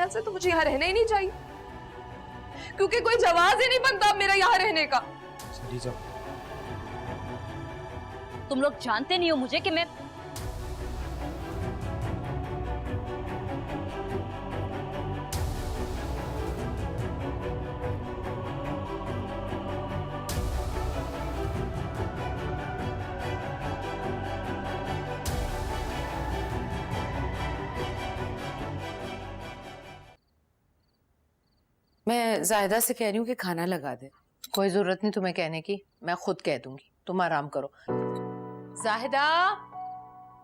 ख्याल से तो मुझे यहाँ रहना ही नहीं चाहिए, क्योंकि कोई जवाब ही नहीं बनता मेरा यहाँ रहने का। चली जाओ। तुम लोग जानते नहीं हो मुझे कि मैं जाहिदा से कह रही हूँ कि खाना लगा दे। कोई जरूरत नहीं तुम्हें कहने की, मैं खुद कह दूंगी, तुम आराम करो। जाहिदा,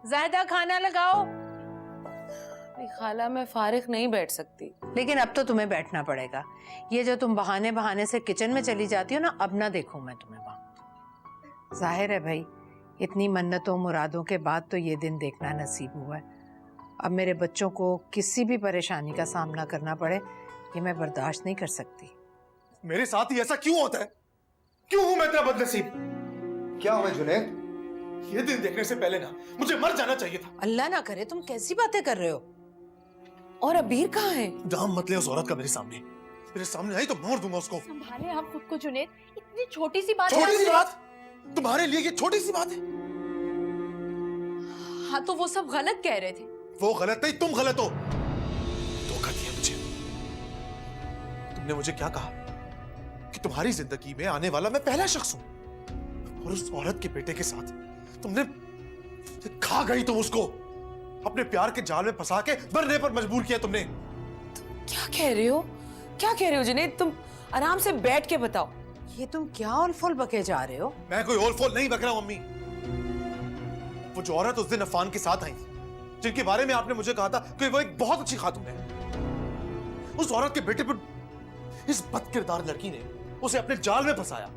जाहिदा खाना लगाओ। खाला मैं फारिग नहीं बैठ सकती। लेकिन अब तो तुम्हें बैठना पड़ेगा। ये जो तुम बहाने बहाने से किचन में चली जाती हो ना, अब ना देखूं मैं तुम्हें वहां। जाहिर है भाई, इतनी मन्नतों मुरादों के बाद तो ये दिन देखना नसीब हुआ है। अब मेरे बच्चों को किसी भी परेशानी का सामना करना पड़े, ये मैं बर्दाश्त नहीं कर सकती। मेरे साथ ही ऐसा क्यों होता है? क्यों हूं मैं इतना बदनसीब? क्या हुआ जुनैद? ये दिन देखने से पहले ना मुझे मर जाना चाहिए था। अल्लाह ना करे, तुम कैसी बातें कर रहे हो? और अबीर कहाँ है? नाम मत ले उस औरत का मेरे सामने। मेरे सामने आई तो मार दूंगा उसको। संभाले आप खुद को जुनैद, इतनी छोटी सी बात। छोटी सी बात? तुम्हारे लिए ये छोटी सी बात है? हाँ तो वो सब गलत कह रहे थे। वो गलत नहीं, तुम गलत हो। धोखा दिया मुझे। तुमने मुझे क्या कहा कि तुम्हारी जिंदगी में आने वाला मैं पहला शख्स हूं, और उस औरत के बेटे के साथ तुमने खा गई। तुम उसको अपने प्यार के जाल में फंसा के मरने पर मजबूर किया तुमने। क्या कह रहे हो? क्या कह रहे हो जुनैद? तुम आराम से बैठ के बताओ। ये तुम क्या ओल-फोल बके जा रहे हो? मैं कोई ओल-फोल नहीं बक रहा हूं अम्मी। वो जो औरत उस दिन अफान के साथ आई थी, जिनके बारे में आपने मुझे कहा था कि वो एक बहुत अच्छी खातून है, उस औरत के बेटे पर इस बदकिरदार लड़की ने उसे अपने जाल में फंसाया।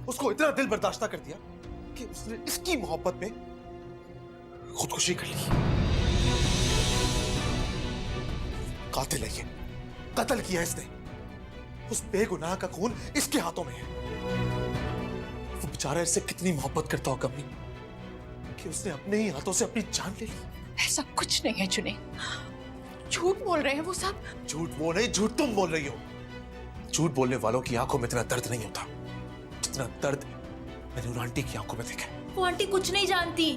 उसको इतना दिल बर्दाश्त कर दिया कि उसने इसकी मोहब्बत में खुदकुशी कर ली। कातिल है ये, कत्ल किया इसने। उस बेगुनाह का खून इसके हाथों में है। वो बेचारा इससे कितनी मोहब्बत करता होगा अम्मी कि उसने अपने ही हाथों से अपनी जान ले ली। ऐसा कुछ नहीं है जुनैद, झूठ बोल रहे हैं वो सब। झूठ वो नहीं, झूठ तुम बोल रही हो। झूठ बोलने वालों की आंखों में इतना दर्द नहीं होता जितना दर्द मैंने उन आंटी की आंखों में देखा। वो आंटी कुछ नहीं जानती।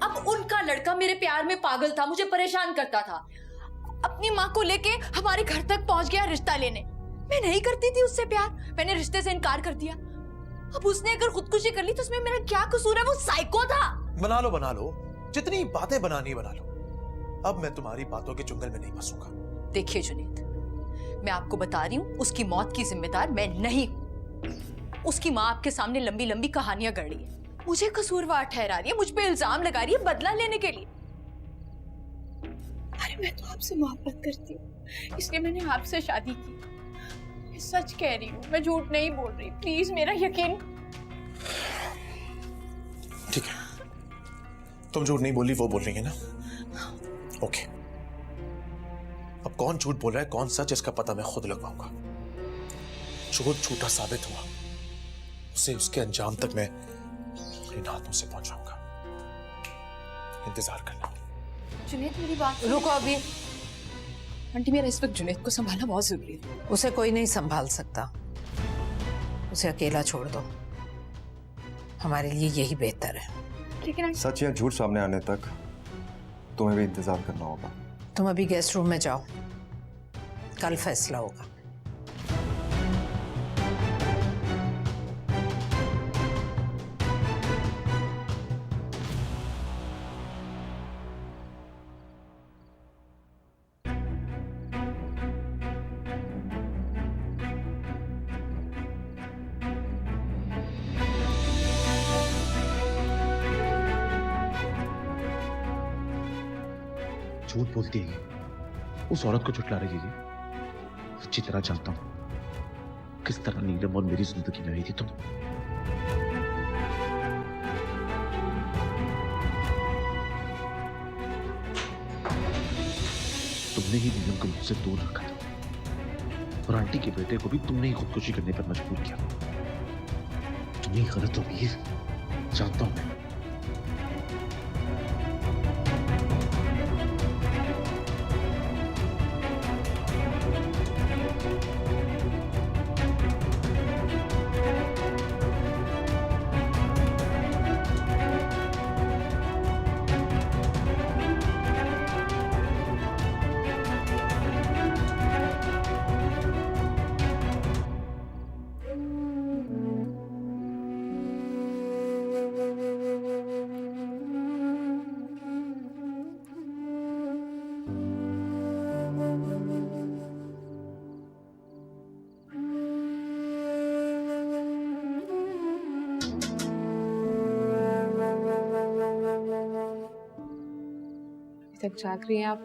अब उनका लड़का मेरे प्यार में पागल था, मुझे परेशान करता था। अपनी माँ को लेके हमारे घर तक पहुंच गया रिश्ता लेने। मैं नहीं करती थी उससे प्यार, मैंने रिश्ते से इनकार कर दिया। अब उसने अगर खुदकुशी कर ली तो उसमें मेरा क्या कसूर है? वो साइको था। बना लो, जितनी बातें बनानी बना लो। अब मैं तुम्हारी बातों के चुंगल में नहीं फंसूंगा। देखिए जुनैद, मैं आपको बता रही हूँ, उसकी मौत की जिम्मेदार मैं नहीं हूँ। उसकी माँ आपके सामने लंबी लंबी कहानियां गढ़ रही है, मुझे कसूरवार ठहरा रही है, मुझ पे इल्जाम लगा रही है बदला लेने के लिए। अरे मैं तो आपसे मोहब्बत करती हूँ, इसलिए मैंने आपसे शादी की। मैं सच कह रही हूँ, मैं झूठ नहीं बोल रही। प्लीज मेरा यकीन। ठीक है, तुम झूठ नहीं बोली, वो बोल रही है ना? ओके, अब कौन झूठ बोल रहा है कौन सच, इसका पता मैं खुद लगवाऊंगा। जो झूठा साबित हुआ उसे उसके अंजाम तक मैं इन हाथों से पहुंचाऊंगा। इंतजार करना। जुनैद मेरी बात रुको अभी। आंटी, मेरा इस वक्त जुनैद को संभालना बहुत जरूरी है। उसे कोई नहीं संभाल सकता, उसे अकेला छोड़ दो, हमारे लिए यही बेहतर है। लेकिन सच या झूठ सामने आने तक तुम्हें भी इंतजार करना होगा। तुम अभी गेस्ट रूम में जाओ, कल फैसला होगा। झूठ बोलती है, उस औरत को झुठला रही है। अच्छी तरह जानता हूं किस तरह नीलम और मेरी जिंदगी में आई थी तुम। तुमने ही नीलम को मुझसे दूर रखा था, और आंटी के बेटे को भी तुमने ही खुदकुशी करने पर मजबूर किया। तुम ही गलत हो वीर, जानता हूं मैं। तक जाग रही हैं आप?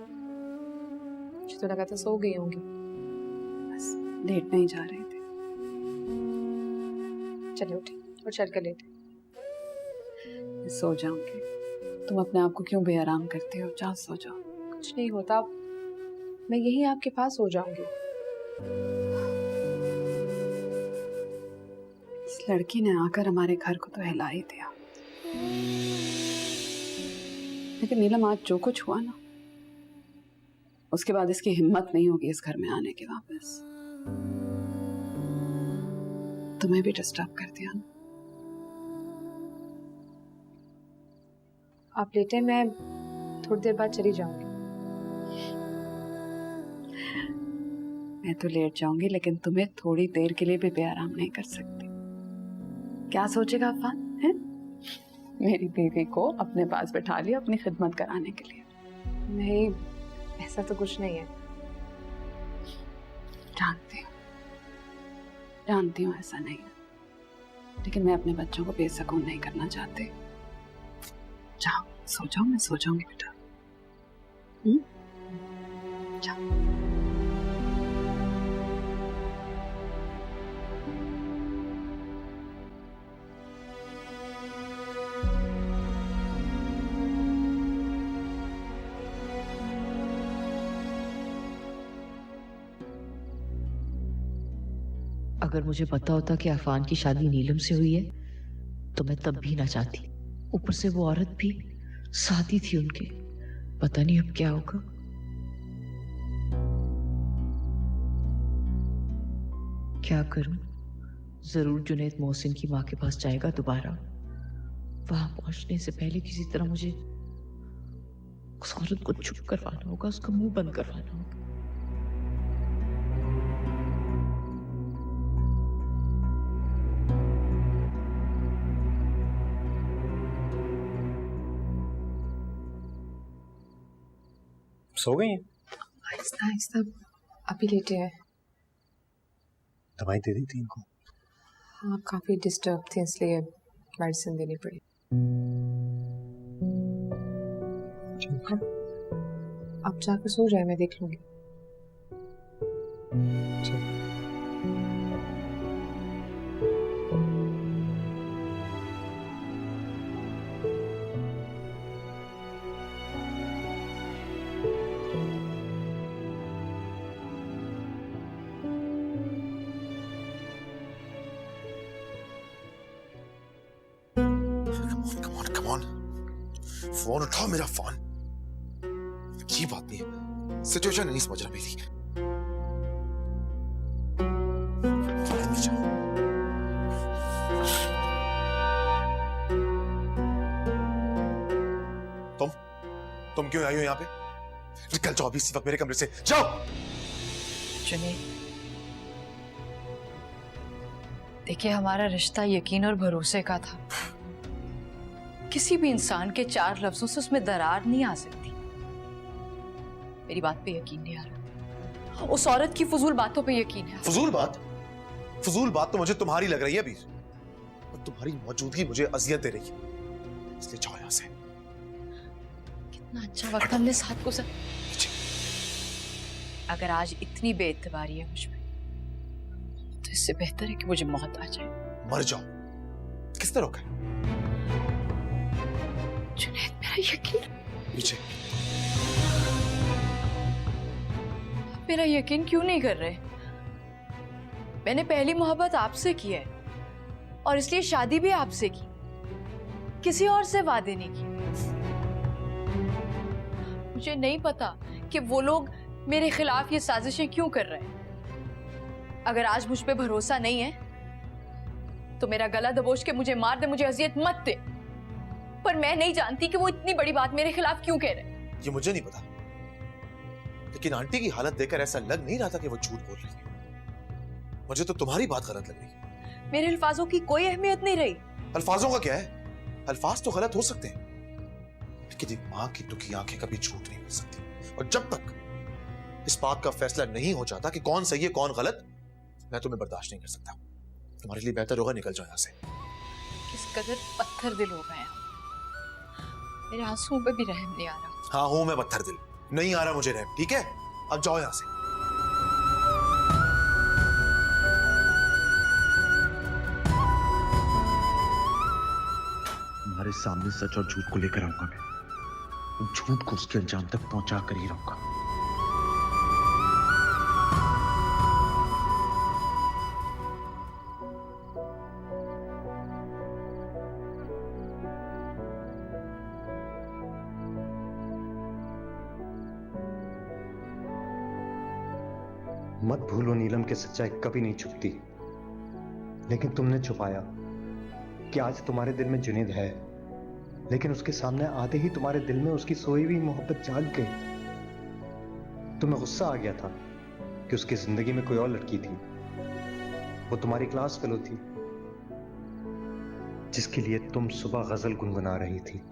मुझे तो लगा था सो गई होंगी। बस लेट नहीं जा रहे थे। चलिए उठे और चल कर लेटे। मैं सो जाऊंगी। तुम अपने आप को क्यों बेआराम करते हो? जाओ सो जाओ। कुछ नहीं होता, मैं यहीं आपके पास सो जाऊंगी। इस लड़की ने आकर हमारे घर को तो हिला ही दिया। लेकिन नीलम, आज जो कुछ हुआ ना, उसके बाद इसकी हिम्मत नहीं होगी इस घर में आने की वापस। तुम्हें भी डिस्टर्ब कर दिया ना। आप लेटे, मैं थोड़ी देर बाद चली जाऊंगी। मैं तो लेट जाऊंगी, लेकिन तुम्हें थोड़ी देर के लिए भी बेआराम नहीं कर सकती। क्या सोचेगा अफान है? मेरी बेबी को अपने पास बैठा लिया अपनी खिदमत कराने के लिए। नहीं, ऐसा तो कुछ नहीं है। जानती हूँ ऐसा नहीं है, लेकिन मैं अपने बच्चों को बेसकून नहीं करना चाहती। जाओ सो जाओ, मैं सो जाऊंगी बेटा। जाओ। अगर मुझे पता होता कि अफान की शादी नीलम से हुई है तो मैं तब भी ना चाहती। ऊपर से वो औरत भी साथी थी उनके। पता नहीं अब क्या होगा। क्या करूं? जरूर जुनैद मोहसिन की मां के पास जाएगा दोबारा। वहां पहुंचने से पहले किसी तरह मुझे उस औरत को चुप करवाना होगा, उसका मुंह बंद करवाना होगा। सो गई हैं? आहिस्ता आहिस्ता, अभी लेटे हैं। दवाई दे दी थी इनको? हाँ, काफी डिस्टर्ब थे इसलिए मेडिसिन देनी पड़ी। अब जाकर सो जाए, मैं देख लूंगी। फोन उठाओ मेरा फोन। ये बात नहीं है, सिचुएशन नहीं समझ रहा मेरी। तुम क्यों आई हो यहाँ पे? निकल जाओ अभी इसी वक्त मेरे कमरे से, जाओ। जुनैद, देखिए हमारा रिश्ता यकीन और भरोसे का था। किसी भी इंसान के 4 लफ्जों से उसमें दरार नहीं आ सकती। मेरी बात पे यकीन नहीं आ रहा। उस औरत की फजूल बातों पे यकीन है। फजूल बात? फजूल बात तो मुझे तुम्हारी लग रही है वीर। और तुम्हारी मौजूदगी मुझे अजियत दे रही है, इसलिए जाओ यहाँ से। कितना अच्छा वक्त हमने साथ गुजारा। अगर आज इतनी बेइतबारी है मुझ में, तो इससे बेहतर है कि मुझे मौत आ जाए। मर जाओ। किस तरह का? जुनैद, मेरा यकीन, पीछे। मेरा यकीन क्यों नहीं कर रहे? मैंने पहली मोहब्बत आपसे की है और इसलिए शादी भी आपसे की, किसी और से वादे नहीं की। मुझे नहीं पता कि वो लोग मेरे खिलाफ ये साजिशें क्यों कर रहे हैं। अगर आज मुझ पे भरोसा नहीं है तो मेरा गला दबोच के मुझे मार दे, मुझे अजियत मत दे। पर मैं नहीं जानती कि वो इतनी बड़ी बात मेरे खिलाफ क्यों कह रहे हैं। ये मुझे नहीं पता, लेकिन आंटी की हालत देखकर ऐसा लग नहीं रहा था कि वो झूठ बोल रही है। मुझे तो तुम्हारी बात गलत लग रही है। मेरे अल्फाजों की कोई अहमियत नहीं रही। अल्फाजों का क्या है? अल्फाज तो गलत हो सकते हैं, लेकिन एक माँ की दुखी आंखें कभी झूठ नहीं बोल सकती। और जब तक इस बात का फैसला नहीं हो जाता कि कौन सही है कौन गलत, मैं तुम्हें बर्दाश्त नहीं कर सकता। तुम्हारे लिए बेहतर होगा निकल जाओ यहाँ से। किस कदर पत्थर दिल हो गए हैं। मेरे आंसुओं पे भी रहम नहीं आ रहा। हाँ हूं मैं पत्थर दिल, नहीं आ रहा मुझे रैप, ठीक है? अब जाओ यहां से। तुम्हारे सामने सच और झूठ को लेकर आऊंगा मैं, झूठ को उसके अंजाम तक पहुंचा कर ही रहूंगा। मत भूलो नीलम की सच्चाई कभी नहीं छुपती, लेकिन तुमने छुपाया कि आज तुम्हारे दिल में जुनैद है, लेकिन उसके सामने आते ही तुम्हारे दिल में उसकी सोई हुई मोहब्बत जाग गई। तुम्हें गुस्सा आ गया था कि उसकी जिंदगी में कोई और लड़की थी, वो तुम्हारी क्लास फेलो थी, जिसके लिए तुम सुबह गजल गुनगुना रही थी।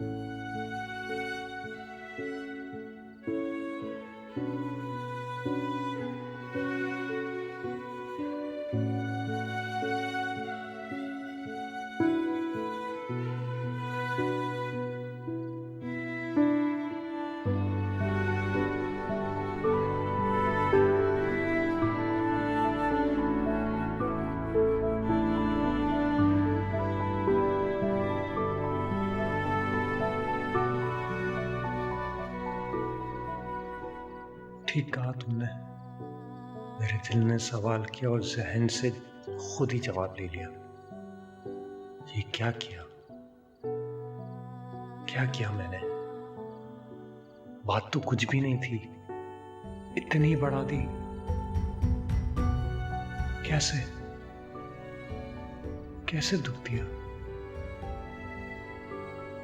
ठीक कहा तुमने, मेरे दिल ने सवाल किया और जहन से खुद ही जवाब ले लिया। ये क्या किया, क्या किया मैंने? बात तो कुछ भी नहीं थी, इतनी बढ़ा दी। कैसे कैसे दुख दिया,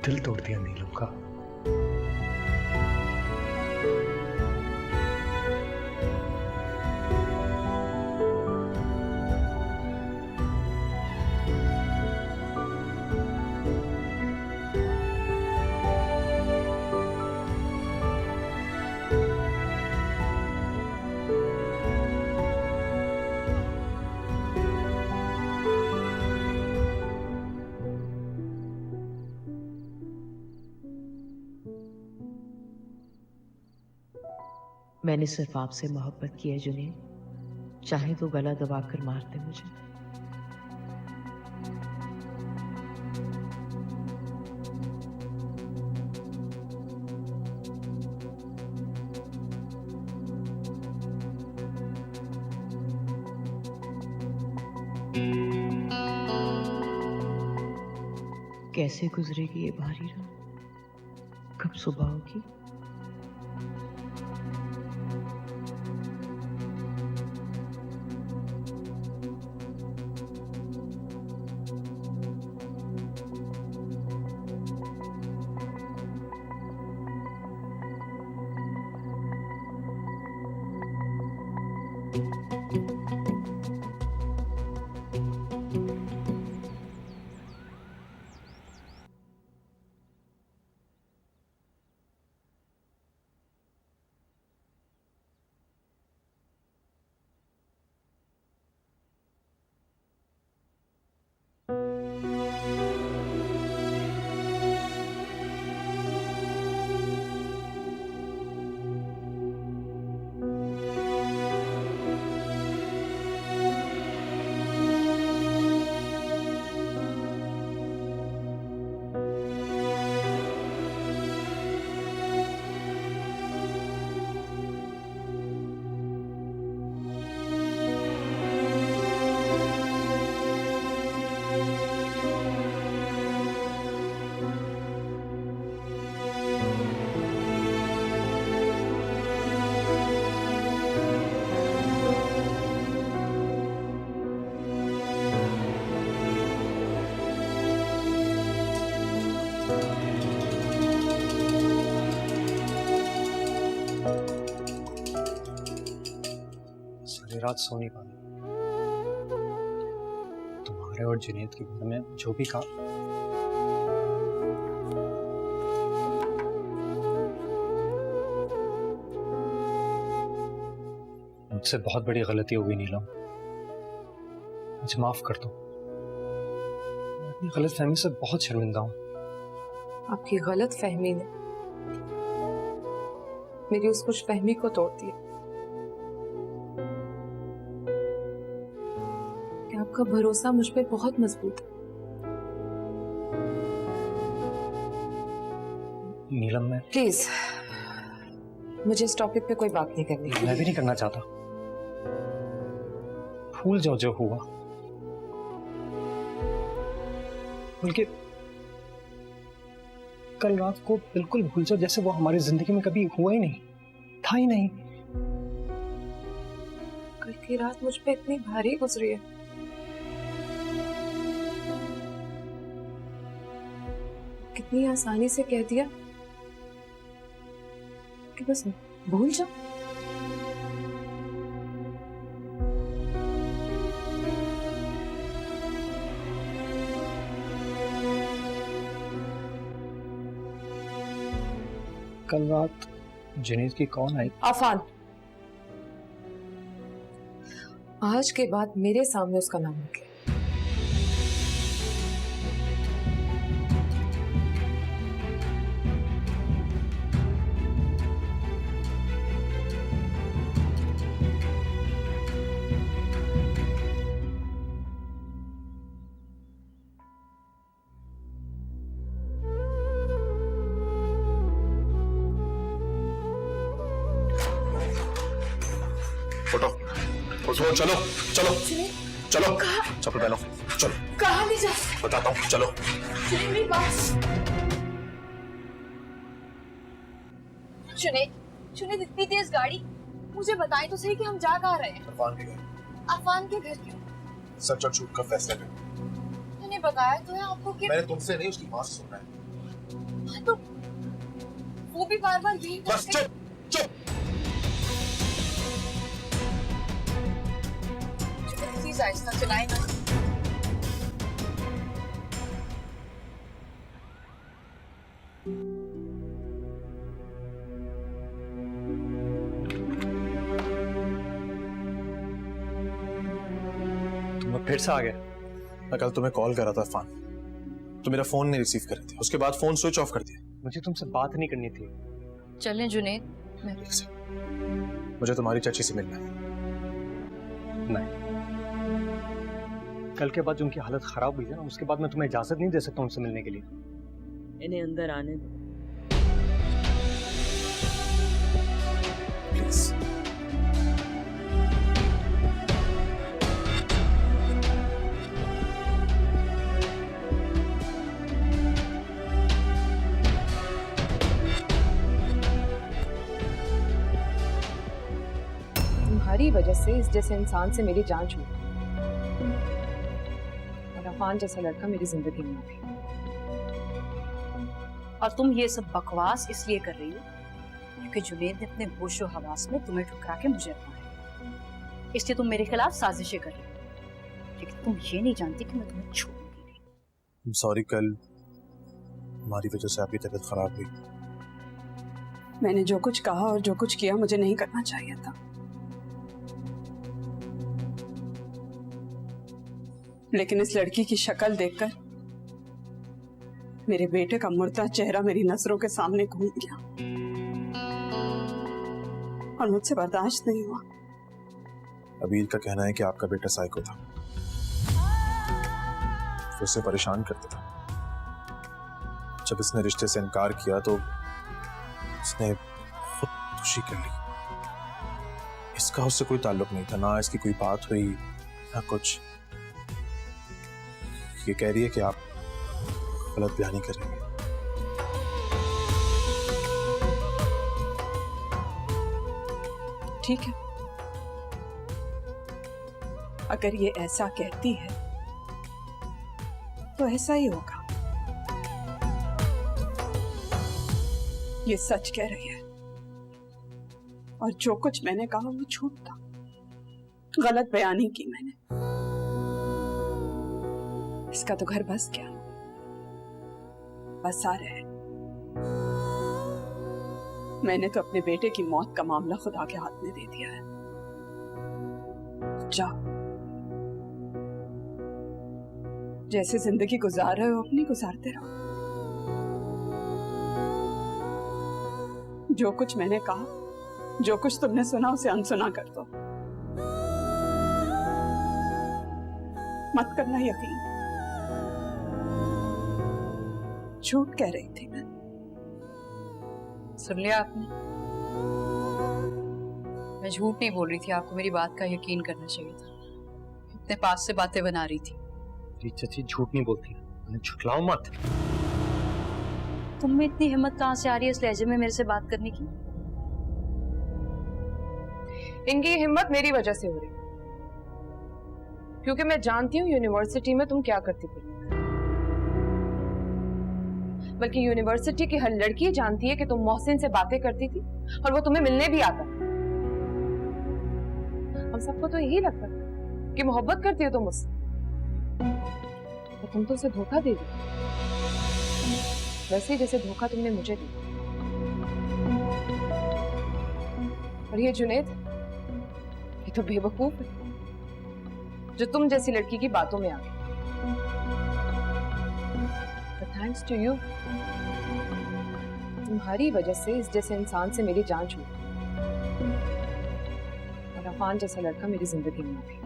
दिल तोड़ दिया नीलम का। मैंने सिर्फ आपसे मोहब्बत की है जुनैद, चाहे तो गला दबाकर मार दे मुझे। कैसे गुजरेगी ये भारी रात, कब सुबह होगी? सारी रात सो नहीं पाई, तुम्हारे और जुनैद के घर में जो भी कहा मुझसे बहुत बड़ी गलती हो गई नीलम, मुझे माफ कर दो। मैं अपनी गलत फहमी से बहुत शर्मिंदा हूँ। आपकी गलत फहमी ने मेरी उस खुशफहमी को तोड़ दिया कि आपका भरोसा मुझ पे बहुत मजबूत है। नीलम, मैं प्लीज मुझे इस टॉपिक पे कोई बात नहीं करनी। मैं भी नहीं करना चाहता। भूल जाओ जो हुआ, बल्कि कल रात को बिल्कुल भूल जाओ जैसे वो हमारी जिंदगी में कभी हुआ ही नहीं, था ही नहीं। कल की रात मुझ पे इतनी भारी गुजरी है। कितनी आसानी से कह दिया कि बस भूल जाओ। कल रात जुनैद की कौन आई? आफान, आज के बाद मेरे सामने उसका नाम रखे। उठो, उठो, चलो चलो चलो, चप्पल पहनो, चलो। कहाँ ले जा? बताता हूँ, चलो। मेरी बात। जुनैद इतनी तेज गाड़ी, मुझे बताएं तो सही कि हम जा कहाँ रहे हैं। अफान के घर। अफान के घर क्यों? सच और झूठ का फैसला करो। मैंने बताया तो है आपको कि मैंने तुमसे नहीं, उसकी माँ से सुना है। हाँ, तो वो भी बार बार यही बस चुप चुप। प्लीज आहिस्ता चलाए ना। तुम फिर से आ गए? मैं कल तुम्हें कॉल कर रहा था अफान, तो मेरा फोन नहीं रिसीव कर रहे थे, उसके बाद फोन स्विच ऑफ कर दिया। मुझे तुमसे बात नहीं करनी थी। चलें जुनैद, मुझे तुम्हारी चाची से मिलना है। नहीं, कल के बाद जो उनकी हालत खराब हुई है ना, उसके बाद मैं तुम्हें इजाजत नहीं दे सकता उनसे मिलने के लिए। इन्हें अंदर आने दो। प्लीज। तुम्हारी वजह से इस जैसे इंसान से मेरी जान छूटी और अफान जैसा लड़का मेरी जिंदगी में आ गया। और तुम ये सब बकवास इसलिए कर रही हो क्योंकि जुनैद ने अपने होशो हवास में तुम्हें ठुकरा के मुझे अपनाया, इसलिए तुम मेरे खिलाफ साजिशें कर रही हो। लेकिन तुम ये नहीं जानती कि मैं तुम्हें छोड़ूंगी नहीं। सॉरी, कल हमारी वजह से आपकी तबीयत खराब हुई। मैंने जो कुछ कहा और जो कुछ किया मुझे नहीं करना चाहिए था, लेकिन इस लड़की की शक्ल देखकर मेरे बेटे का मुर्दा चेहरा मेरी नजरों के सामने घूम गया और मुझसे बर्दाश्त नहीं हुआ। अबीर का कहना है कि आपका बेटा साइको था, वो उसे परेशान करता था। जब इसने रिश्ते से इनकार किया तो उसने खुदकुशी कर ली। इसका उससे कोई ताल्लुक नहीं था, ना इसकी कोई बात हुई ना कुछ। ये कह रही है कि आप गलत बयानी कर रही हैं। ठीक है, अगर ये ऐसा कहती है तो ऐसा ही होगा। ये सच कह रही है और जो कुछ मैंने कहा वो झूठ था, गलत बयानी की मैंने। इसका तो घर बस गया, बस आ रहे हैं। मैंने तो अपने बेटे की मौत का मामला खुदा के हाथ में दे दिया है। जाओ, जैसे जिंदगी गुजार रहे हो अपनी गुजारते रहो। जो कुछ मैंने कहा, जो कुछ तुमने सुना उसे अनसुना कर दो। मत करना यकीन, झूठ कह रही थी मैं। सुन लिया आपने? मैं झूठ नहीं बोल रही थी, आपको मेरी बात का यकीन करना चाहिए था। अपने पास से बातें बना रही थी। चाची झूठ नहीं बोलती, झुठलाओ मत। तुम में इतनी हिम्मत कहाँ से आ रही है इस लहजे में मेरे से बात करने की? इनकी हिम्मत मेरी वजह से हो रही, क्योंकि मैं जानती हूँ यूनिवर्सिटी में तुम क्या करती थी। बल्कि यूनिवर्सिटी की हर लड़की जानती है कि तुम मोहसिन से बातें करती थी और वो तुम्हें मिलने भी आता। हम सबको तो यही लगता था कि मोहब्बत करती हो तुम मुझसे, तो तुम तो उसे धोखा दे दी, वैसे ही जैसे धोखा तुमने मुझे दिया। और ये जुनैद, ये तो बेवकूफ है जो तुम जैसी लड़की की बातों में आ गई। थैंक्स टू यू, तुम्हारी वजह से इस जैसे इंसान से मेरी जान छूटी और अफान जैसा लड़का मेरी जिंदगी में आ गया।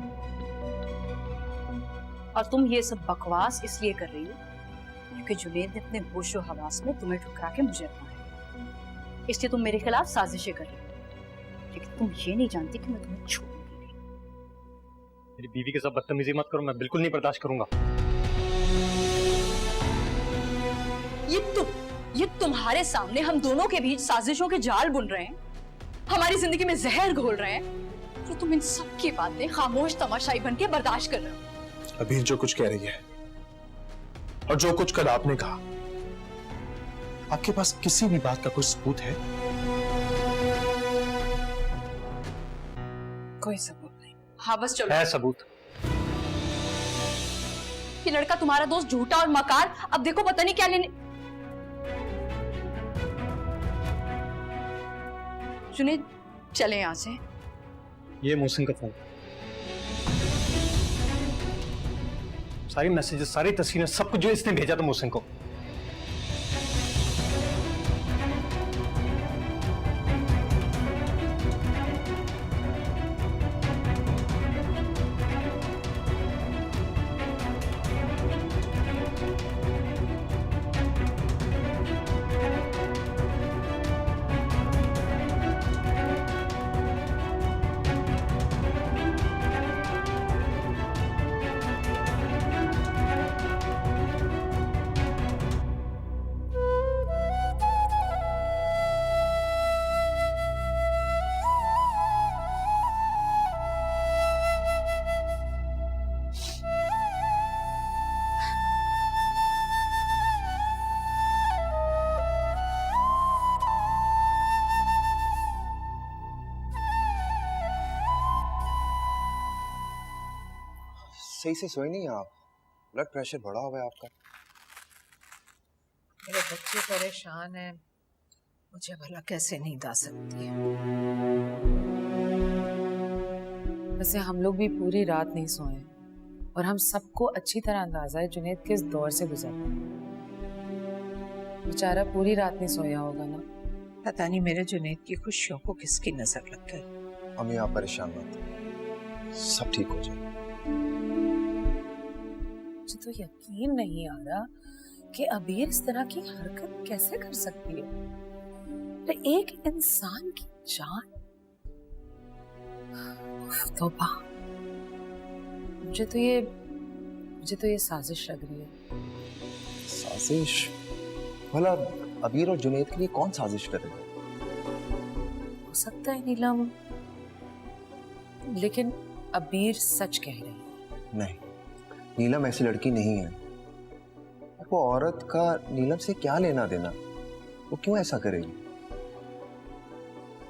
और तुम ये सब बकवास इसलिए कर रही हो क्योंकि जुनैद ने अपने होशो हवास में तुम्हें ठुकरा के मुझे अपनाया। इसलिए तुम मेरे खिलाफ साजिशें कर रही हो, लेकिन तुम ये नहीं जानती कि मैं तुम्हें छोड़ूंगी नहीं। मेरी बीवी के साथ बदतमीजी मत करो, मैं बिल्कुल नहीं बर्दाश्त करूंगा। ये तुम्हारे सामने हम दोनों के बीच साजिशों के जाल बुन रहे हैं, हमारी जिंदगी में जहर घोल रहे हैं, तो तुम इन सब की बातें खामोश तमाशाई बन के बर्दाश्त कर रहे हो। अभी जो कुछ कह रही है और जो कुछ कल आपने कहा, आपके पास किसी भी बात का कोई सबूत है? कोई सबूत नहीं। हाँ बस चलो। है सबूत। ये लड़का तुम्हारा दोस्त झूठा और मकार, अब देखो पता नहीं क्या लेने। जुनैद चले यहां से। ये मोहसिन का फोन, सारी मैसेजेस, सारी तस्वीरें, सब कुछ जो इसने भेजा था मोहसिन को। सही से सोए नहीं आप, ब्लड प्रेशर बढ़ा हुआ है आपका। मेरे बच्चे परेशान हैं, मुझे भला कैसे नींद आ सकती है। वैसे हम लोग भी पूरी रात नहीं सोए और हम सबको अच्छी तरह अंदाजा है जुनैद किस दौर से गुजर रहा है। बेचारा पूरी रात नहीं सोया होगा ना। पता नहीं मेरे जुनैद की खुशियों को किसकी नजर लग गई। अम्मी आप परेशान मत, सब ठीक हो जाए। मुझे तो यकीन नहीं आ रहा कि अबीर इस तरह की हरकत कैसे कर सकती है। तो एक इंसान की जान, तौबा। मुझे तो ये साजिश लग रही है। साजिश? भला अबीर और जुनैद के लिए कौन साजिश करेगा? हो सकता है नीलम, लेकिन अबीर सच कह रही है। नहीं, नीलम ऐसी लड़की नहीं है। वो औरत का नीलम से क्या लेना देना, वो क्यों ऐसा करेगी?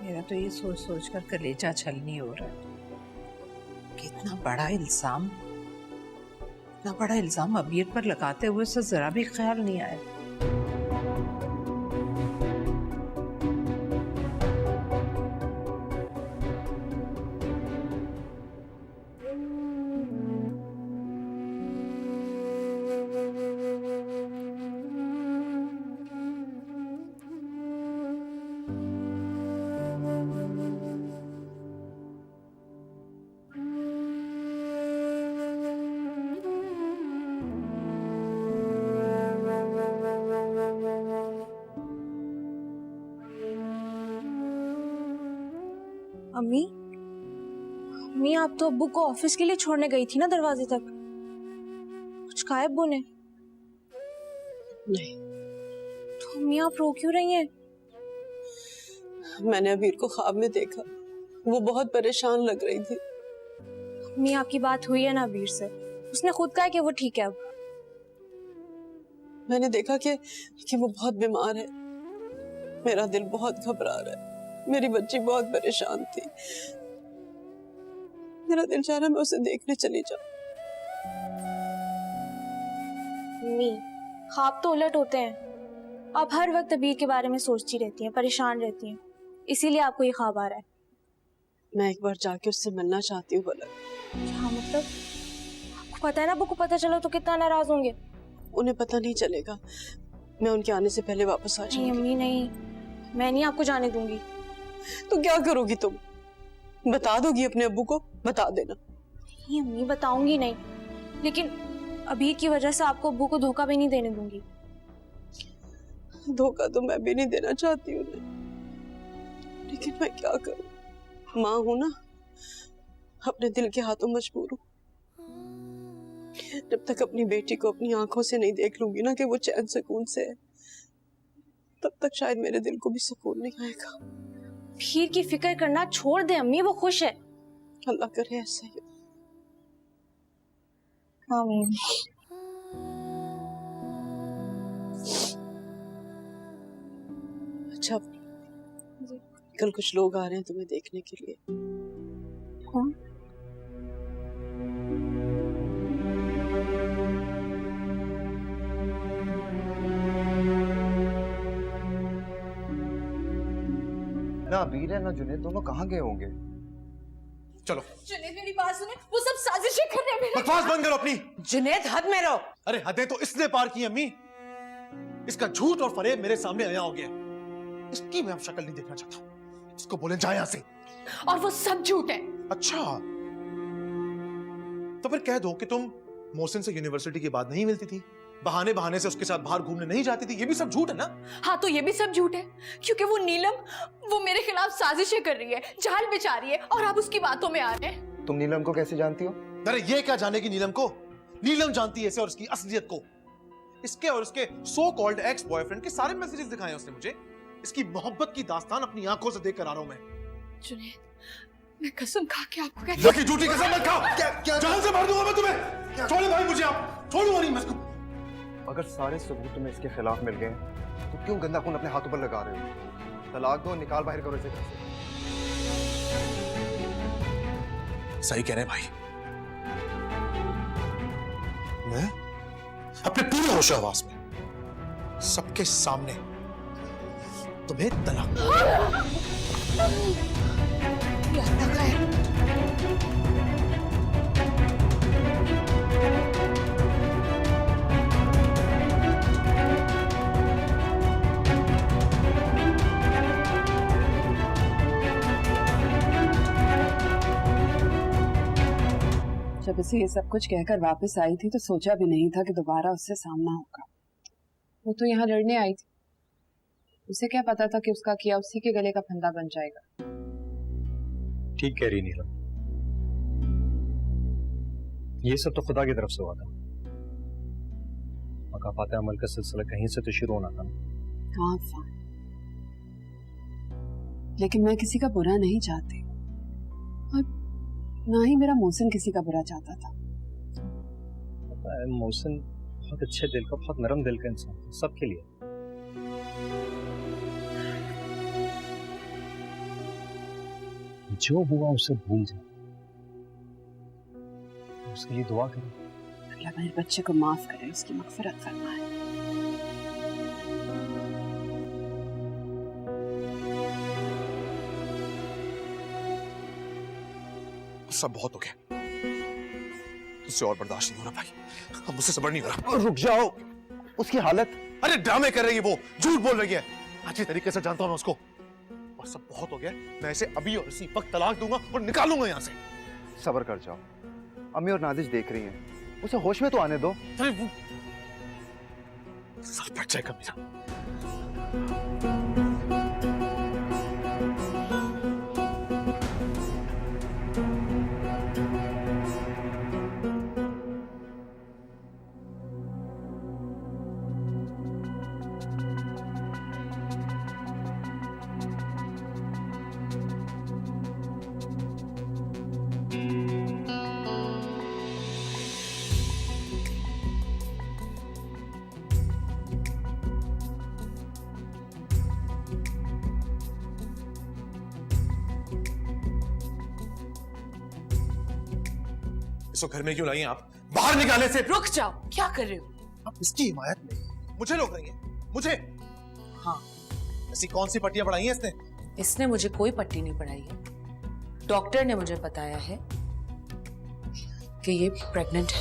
मेरा तो ये सोच सोच कर कलेजा छलनी हो रहा है कि इतना बड़ा इल्जाम अबीर पर लगाते हुए उसे जरा भी ख्याल नहीं आया। अम्मी, अम्मी आप तो अब्बू को ऑफिस के लिए छोड़ने गई थी ना दरवाजे तक। कुछ कहा है अब्बू ने? नहीं। तो अम्मी आप रो क्यों रही हैं? मैंने अबीर को ख्वाब में देखा, वो बहुत परेशान लग रही थी। अम्मी आपकी बात हुई है ना अबीर से? उसने खुद कहा कि वो ठीक है अब। मैंने देखा कि वो बहुत बीमार है। मेरा दिल बहुत घबरा रहा है। मेरी बच्ची बहुत परेशान थी। मेरा दिल चाह रहा मैं उसे देखने चली जाऊं। अम्मी, ख्वाब तो उलट होते हैं। आप हर वक्त अबीर के बारे में सोचती रहती हैं, परेशान रहती हैं, इसीलिए आपको ये ख्वाब आ रहा है। मैं एक बार जाके उससे मिलना चाहती हूँ पलक। क्या मतलब? आपको पता है ना अब्बू को पता चला तो कितना नाराज होंगे। उन्हें पता नहीं चलेगा। मैं उनके आने से पहले वापस आ जाऊंगी। नहीं अम्मी नहीं, मैं नहीं आपको जाने दूंगी। तो क्या करोगी तुम? बता दोगी अपने अब्बू को? बता देना। नहीं अम्मी बताऊंगी नहीं, लेकिन अबीर की वजह से आपको अब्बू को धोखा भी नहीं देने दूंगी। धोखा तो मैं भी नहीं देना चाहती उन्हें, लेकिन मैं क्या करूं? माँ हूं ना, अपने दिल के हाथों मजबूर हूं। जब तक अपनी बेटी को अपनी आंखों से नहीं देख लूंगी ना कि वो चैन सुकून से है, तब तक शायद मेरे दिल को भी सुकून नहीं आएगा। अबीर की फिक्र करना छोड़ दे अम्मी, वो खुश है। अल्लाह करे ऐसा ही। आमीन। अच्छा, कल कुछ लोग आ रहे हैं तुम्हें देखने के लिए। कौन? ना अबीर है ना जुनैद, दोनों कहाँ गए होंगे? चलो जुनैद मेरी बात सुने, वो सब साजिशें कर रहे हैं। बकवास बंद करो अपनी। जुनैद हद में रहो। अरे हदें तो इसने पार की अम्मी। इसका झूठ और फरेब मेरे सामने आया हो गया। इसकी मैं अब शक्ल नहीं देखना चाहता। इसको बोले जा यहां से। और वो सब झूठ है। अच्छा, तो फिर कह दो कि तुम मोहसिन से यूनिवर्सिटी के बाद नहीं मिलती थी, बहाने बहाने से उसके साथ बाहर घूमने नहीं जाती थी। ये भी सब झूठ है ना? हाँ तो ये भी सब झूठ है, क्योंकि वो नीलम वो मेरे खिलाफ साजिशें कर रही है, जाल बिछा रही है, और आप उसकी बातों में आ रहे हैं। तुम नीलम को कैसे जानती हो? अरे ये क्या जानेगी नीलम को? नीलम जानती है इसे और इसकी असलियत को। इसके और इसके सो कॉल्ड एक्स बॉयफ्रेंड के सारे मैसेजेस दिखाए उसने मुझे। इसकी मोहब्बत की दास्तान अपनी आंखों से देख कर आ रहा हूं मैं। जुनैद, मैं कसम खा के आपको कहती हूं, झूठी कसम मत खाओ। क्या जान से मार दूंगा मैं तुम्हें। छोड़ो भाई मुझे, आप छोड़ूंगा नहीं मैं इसको। अगर सारे सबूत तुम्हें इसके खिलाफ मिल गए तो क्यों गंदा खून अपने हाथों पर लगा रहे हो? तलाक दो, निकाल बाहर करो इसे घर से। सही कह रहे भाई। मैं अपने पूरे होश हवास में सबके सामने तुम्हें तलाक जब इसे ये सब कुछ कहकर वापस आई थी तो सोचा भी नहीं था कि दोबारा उससे सामना होगा। वो तो यहाँ लड़ने आई थी, उसे क्या पता था कि उसका किया उसी के गले का फंदा बन जाएगा। ठीक कह रही नीलम, ये सब तो खुदा की तरफ से हुआ था। मकाफात अमल का सिलसिला कहीं से तो शुरू होना था। हाँ फान, लेकिन मैं किसी का बुरा नहीं चाहती, और ना ही मेरा मोहसिन किसी का बुरा चाहता था। पता है, मोहसिन बहुत अच्छे दिल का, बहुत नरम दिल का इंसान था, सबके लिए। जो हुआ उसे भूल जाए, उसके लिए दुआ करें। अल्लाह मेरे बच्चे को माफ करे, उसकी मगफिरत फरमाए। सब बहुत हो गया, उससे और बर्दाश्त नहीं हो रहा भाई। अब मुझसे सब्र नहीं हो रहा। रुक जाओ, उसकी हालत। अरे ड्रामे कर रही है वो, झूठ बोल रही है। अच्छी तरीके से जानता हूं मैं उसको। और सब बहुत हो गया, मैं इसे अभी और इसी वक्त तलाक दूंगा और निकालूंगा यहाँ से। सब्र कर जाओ, अम्मी और नादिश देख रही हैं, उसे होश में तो आने दो। अरे वो सर फट जाएगा मेरा। इसको घर में क्यों लाई हैं आप? बाहर निकाले से। रुक जाओ, क्या कर रहे हो? आप इसकी हिमायत में मुझे रोक रही हैं? मुझे? हाँ, ऐसी कौन सी पट्टियां पढ़ाई हैं इसने? इसने मुझे कोई पट्टी नहीं पढ़ाई है। डॉक्टर ने मुझे बताया है कि ये प्रेग्नेंट है।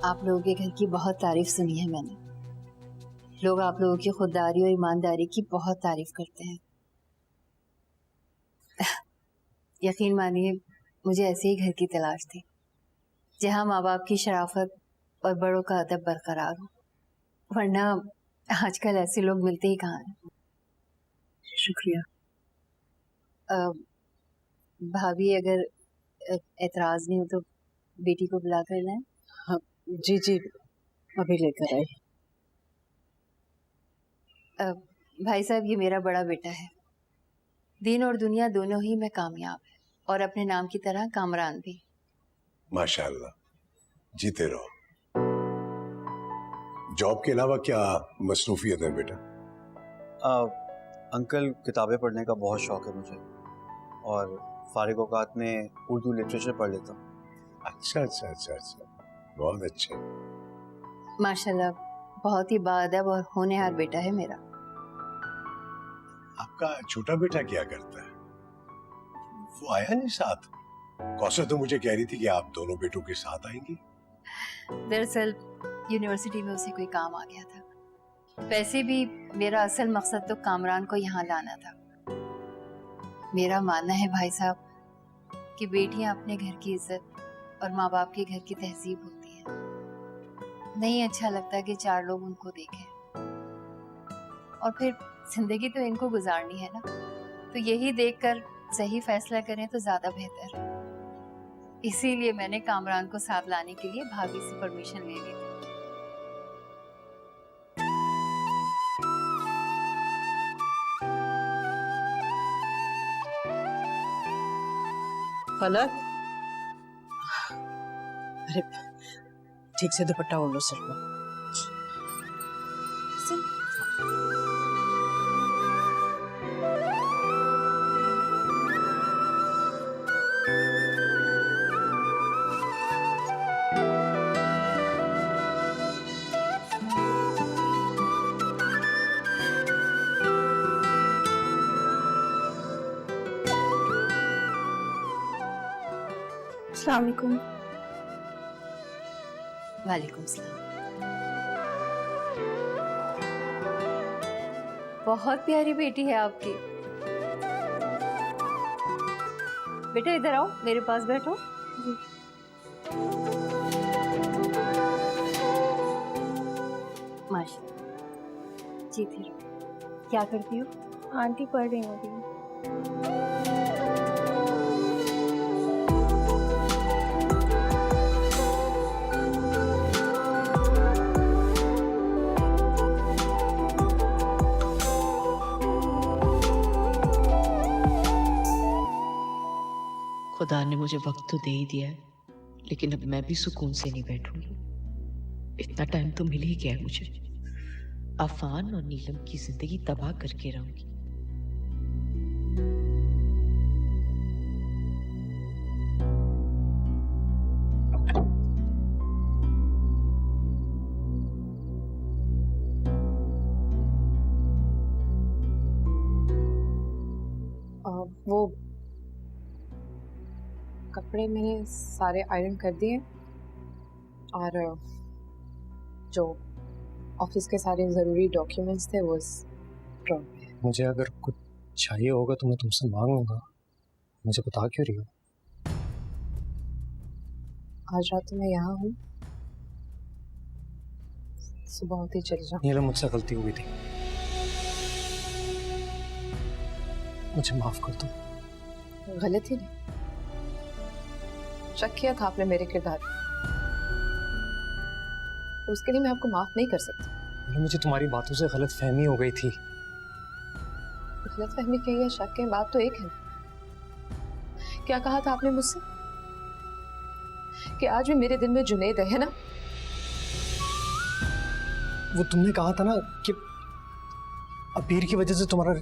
आप लोगों के घर की बहुत तारीफ सुनी है मैंने। लोग आप लोगों की खुददारी और ईमानदारी की बहुत तारीफ करते हैं। यकीन मानिए मुझे ऐसे ही घर की तलाश थी जहां माँ बाप की शराफत और बड़ों का अदब बरकरार हो, वरना आजकल ऐसे लोग मिलते ही कहाँ हैं। शुक्रिया। भाभी अगर एतराज नहीं हो तो बेटी को बुला कर लाएं। हाँ जी जी, अभी लेकर आए। भाई साहब, ये मेरा बड़ा बेटा है। दीन और दुनिया दोनों ही में कामयाब है और अपने नाम की तरह कामरान भी। माशाल्लाह, जीते रहो। जॉब के अलावा क्या मसरूफियत है बेटा? अंकल, किताबें पढ़ने का बहुत शौक है मुझे और फारिग औकात में उर्दू लिटरेचर पढ़ लेता हूँ। अच्छा अच्छा अच्छा अच्छा, बहुत अच्छे। माशाल्लाह, बहुत ही बाअदब और होनहार बेटा है मेरा। आपका छोटा बेटा क्या करता है? वो आया नहीं साथ? कौसर तो मुझे कह रही थी कि आप दोनों बेटों के साथ आएंगी। दरअसल यूनिवर्सिटी में उसे कोई काम आ गया था। वैसे भी मेरा असल मकसद तो कामरान को यहाँ लाना था। मेरा मानना है भाई साहब कि बेटियां अपने घर की इज्जत और माँ बाप के घर की तहजीब होती है। नहीं अच्छा लगता कि चार लोग उनको देखें, और फिर जिंदगी तो इनको गुजारनी है ना, तो यही देखकर सही फैसला करें तो ज्यादा बेहतर है। इसीलिए मैंने कामरान को साथ लाने के लिए भाभी से परमिशन ले ली थी। फलक, अरे ठीक से दुपट्टा ओढ़ लो सर को। अस्सलाम वालेकुम। वालेकुम सलाम। बहुत प्यारी बेटी है आपकी। बेटा इधर आओ, मेरे पास बैठो। माशाल्लाह, जीती रहो। क्या करती हो? आंटी पढ़ रही हूँ अभी। खुदा ने मुझे वक्त तो दे ही दिया है, लेकिन अब मैं भी सुकून से नहीं बैठूंगी। इतना टाइम तो मिल ही गया है मुझे। अफान और नीलम की जिंदगी तबाह करके रहूंगी। वो कपड़े मैंने सारे आयरन कर दिए और जो ऑफिस के सारे ज़रूरी डॉक्यूमेंट्स थे वो इस ड्रॉर में। मुझे अगर कुछ चाहिए होगा तो मैं तुमसे मांग लूंगा, मुझे बता क्यों रही हो? आज रात मैं यहाँ हूँ, सुबह होते ही चली जाऊँ। नीलम, मुझसे गलती हुई थी, मुझे माफ कर दो। गलती नहीं, शक किया था आपने मेरे किरदार। तो उसके लिए मैं आपको माफ नहीं कर सकती। मुझे तुम्हारी बातों से गलत फहमी हो गई थी। गलत फहमी की या शक की बात तो एक है। क्या कहा था आपने मुझसे कि आज भी मेरे दिल में जुनैद है ना? वो तुमने कहा था ना कि अबीर की वजह से तुम्हारा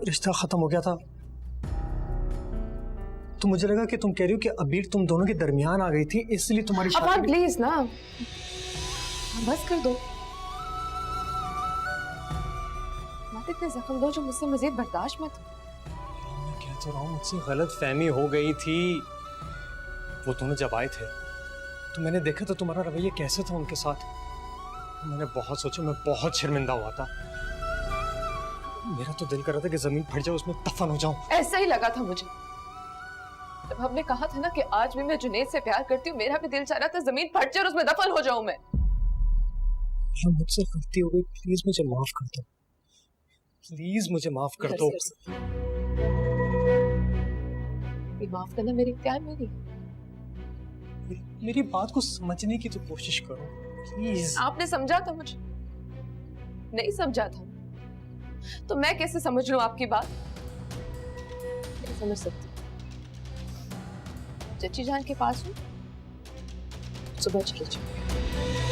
रिश्ता खत्म हो गया था। तो मुझे लगा कि तुम कह रही हो कि अबीर तुम दोनों के दरमियान आ गई थी, इसलिए तुम्हारी शादी। प्लीज ना, बस कर दो। मत इतने जख्म दो जो मुझसे मजीद बर्दाश्त मत हो। मैं कह तो रहा हूँ मुझसे गलत फहमी हो गई थी। वो दोनों जब आए थे तो मैंने देखा तो तुम्हारा रवैया कैसे था उनके साथ। मैंने बहुत सोचा, मैं बहुत शर्मिंदा हुआ था। मेरा तो दिल कर रहा था कि जमीन फट जाए, उसमें दफन हो जाऊं। ऐसा ही लगा था मुझे जब हमने कहा था ना कि आज भी मैं जुनैद से प्यार करती हूँ। मेरा भी दिल चाह रहा था जमीन फट जाए और उसमें दफन हो जाऊं मैं। मुझसे गलती हो गई, प्लीज मुझे माफ कर दो। प्लीज मुझे माफ कर दो। ये माफ करना मेरी इख्तियार में नहीं। मेरी बात को समझने की तो कोशिश करो प्लीज। आपने समझा था मुझे? नहीं समझा था तो मैं कैसे समझ लूं आपकी बात? नहीं समझ सकती। चची जान के पास हूँ, सुबह चले जाऊंगी।